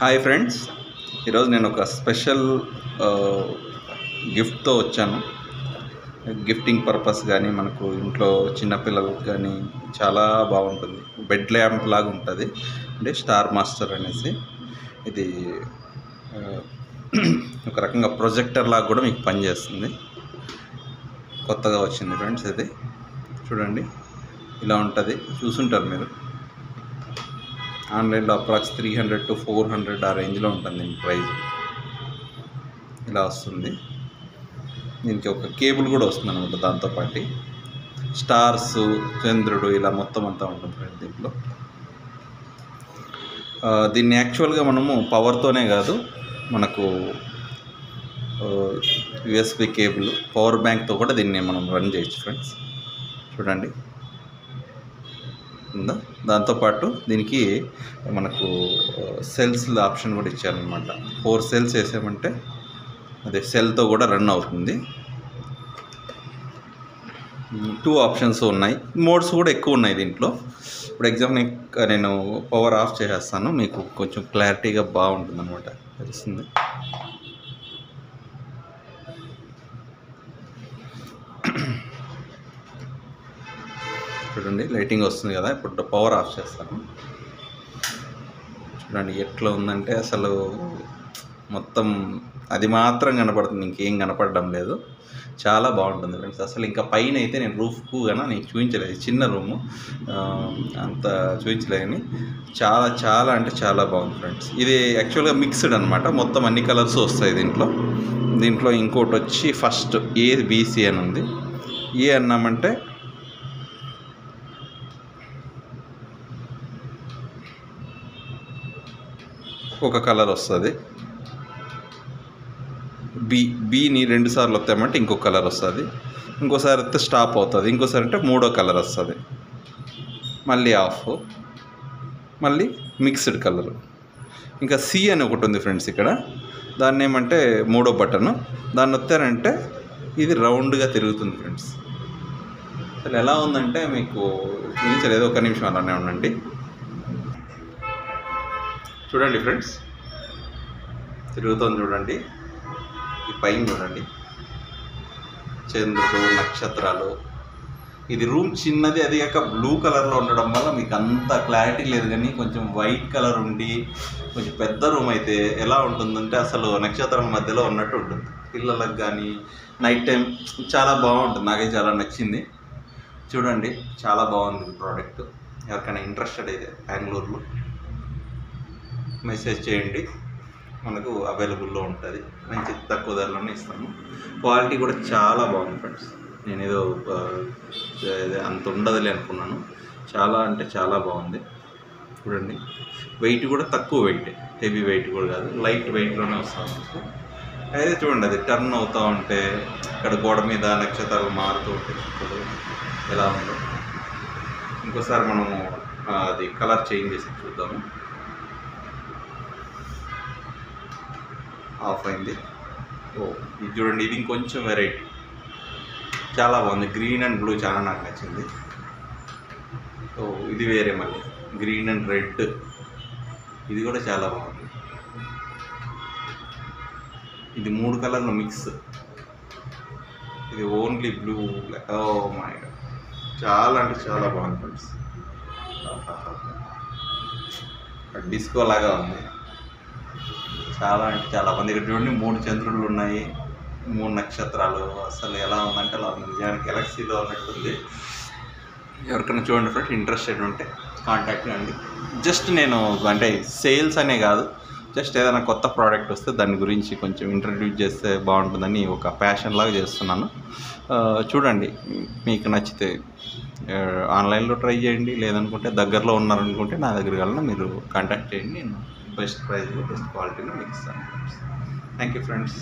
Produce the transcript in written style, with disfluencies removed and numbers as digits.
Hi friends, ఈరోజు నేను ఒక స్పెషల్ గిఫ్ట్తో వచ్చాను. గిఫ్టింగ్ పర్పస్ కానీ మనకు ఇంట్లో చిన్నపిల్లలకు కానీ చాలా బాగుంటుంది. బెడ్ ల్యాంప్ లాగా ఉంటుంది. అంటే స్టార్ మాస్టర్ అనేసి ఇది ఒక రకంగా ప్రొజెక్టర్ లాగా కూడా మీకు పనిచేస్తుంది. కొత్తగా వచ్చింది ఫ్రెండ్స్. ఇది చూడండి, ఇలా ఉంటుంది. చూసుంటారు మీరు. ఆన్లైన్లో అప్రాక్స్ 300 to 400 ఆ రేంజ్లో ఉంటుంది ప్రైస్. ఇలా వస్తుంది. దీనికి ఒక కేబుల్ కూడా వస్తుంది అనమాట. దాంతోపాటు స్టార్స్, చంద్రుడు ఇలా మొత్తం అంతా ఉంటుంది దీంట్లో. దీన్ని యాక్చువల్గా మనము పవర్తోనే కాదు, మనకు యూఎస్బి కేబుల్, పవర్ బ్యాంక్తో కూడా దీన్ని మనం రన్ చేయొచ్చు ఫ్రెండ్స్. చూడండి ఉందా. దాంతోపాటు దీనికి మనకు సెల్స్ ఆప్షన్ కూడా ఇచ్చారనమాట. 4 సెల్స్ వేసామంటే అదే సెల్తో కూడా రన్ అవుతుంది. 2 ఆప్షన్స్ ఉన్నాయి. మోడ్స్ కూడా ఎక్కువ ఉన్నాయి దీంట్లో. ఇప్పుడు ఎగ్జాంపుల్ నేను పవర్ ఆఫ్ చేసేస్తాను, మీకు కొంచెం క్లారిటీగా బాగుంటుంది అనమాట, తెలుస్తుంది. చూడండి లైటింగ్ వస్తుంది కదా. ఇప్పుడు పవర్ ఆఫ్ చేస్తాను. చూడండి ఎట్లా ఉందంటే అసలు మొత్తం అది మాత్రం కనపడుతుంది, ఇంకేం కనపడడం లేదు. చాలా బాగుంటుంది ఫ్రెండ్స్. అసలు ఇంకా పైన అయితే నేను రూఫ్కు కానీ నేను చూపించలేదు, చిన్న రూము, అంత చూపించలేని. చాలా చాలా అంటే చాలా బాగుంది ఫ్రెండ్స్. ఇది యాక్చువల్గా మిక్స్డ్ అనమాట. మొత్తం అన్ని కలర్స్ వస్తాయి దీంట్లో ఇంకోటి వచ్చి ఫస్ట్ ABC అని ఉంది. ఏ అన్నామంటే ఒక కలర్ వస్తుంది. బీని 2 సార్లు వస్తామంటే ఇంకొక కలర్ వస్తుంది. ఇంకోసారి వస్తే స్టాప్ అవుతుంది. ఇంకోసారి అంటే 3వ కలర్ వస్తుంది. మళ్ళీ ఆఫ్, మళ్ళీ మిక్స్డ్ కలర్. ఇంకా C అని ఒకటి ఉంది ఫ్రెండ్స్ ఇక్కడ. దాన్ని ఏమంటే 3వ బటన్. దాన్ని వస్తారంటే ఇది రౌండ్గా తిరుగుతుంది ఫ్రెండ్స్. అసలు ఎలా ఉందంటే మీకు చూపించలేదు, ఒక నిమిషం అలానే ఉండండి. చూడండి ఫ్రెండ్స్, తిరుగుతుంది చూడండి. ఈ పైన చూడండి, చంద్రుడు, నక్షత్రాలు. ఇది రూమ్ చిన్నది, అది కాక బ్లూ కలర్లో ఉండడం వల్ల మీకు అంత క్లారిటీ లేదు. కానీ కొంచెం వైట్ కలర్ ఉండి కొంచెం పెద్ద రూమ్ అయితే ఎలా ఉంటుందంటే అసలు నక్షత్రాల మధ్యలో ఉన్నట్టు ఉంటుంది. పిల్లలకు కానీ నైట్ టైం చాలా బాగుంటుంది. నాకైతే చాలా నచ్చింది. చూడండి చాలా బాగుంది ప్రోడక్ట్. ఎవరికైనా ఇంట్రెస్టెడ్ అయితే బెంగళూరులో మెసేజ్ చేయండి, మనకు అవైలబుల్లో ఉంటుంది. మంచి తక్కువ ధరలోనే ఇస్తాము. క్వాలిటీ కూడా చాలా బాగుంది ఫ్రెండ్స్. నేను ఏదో అంత ఉండదులే అనుకున్నాను. చాలా అంటే చాలా బాగుంది. చూడండి వెయిట్ కూడా తక్కువ వెయిట్, హెవీ వెయిట్ కూడా కాదు, లైట్ వెయిట్లోనే వస్తాను మీకు. అయితే చూడండి అది టర్న్ అవుతూ ఉంటే ఇక్కడ గోడ మీద నక్షత్రాలు మారుతూ ఉంటాయి. ఇప్పుడు ఎలా ఉందో ఇంకోసారి మనము అది కలర్ చేంజ్ చేసి చూద్దాము. ఆఫ్ అయింది. ఇది చూడండి, ఇది ఇంకొంచెం వెరైటీ, చాలా బాగుంది. గ్రీన్ అండ్ బ్లూ చాలా నాకు నచ్చింది. ఇది వేరే, మళ్ళీ గ్రీన్ అండ్ రెడ్, ఇది కూడా చాలా బాగుంది. ఇది 3 కలర్ల మిక్స్. ఇది ఓన్లీ బ్లూ. మై గాడ్, చాలా అంటే చాలా బాగుంది ఫ్రెండ్స్. డిస్కో లాగా ఉంది. చాలా అంటే చాలా మంది. ఇక్కడ చూడండి 3 చంద్రులు ఉన్నాయి, 3 నక్షత్రాలు. అసలు ఎలా ఉందంటే అలా ఉంది, నిజానికి గెలాక్సీలో ఉన్నట్టుంది. ఎవరికైనా చూడండి ఫ్రెండ్స్, ఇంట్రెస్టెడ్ ఉంటే కాంటాక్ట్ కండి. జస్ట్ నేను అంటే సేల్స్ అనే కాదు, జస్ట్ ఏదైనా కొత్త ప్రోడక్ట్ వస్తే దాని గురించి కొంచెం ఇంట్రడ్యూస్ చేస్తే బాగుంటుందని ఒక ప్యాషన్ లాగా చేస్తున్నాను. చూడండి, మీకు నచ్చితే ఆన్లైన్లో ట్రై చేయండి. లేదనుకుంటే దగ్గరలో ఉన్నారనుకుంటే నా దగ్గర కన్నా మీరు కాంటాక్ట్ చేయండి. నేను బెస్ట్ ప్రైస్లో బెస్ట్ క్వాలిటీలో మీకు ఇస్తాను. Thank you friends.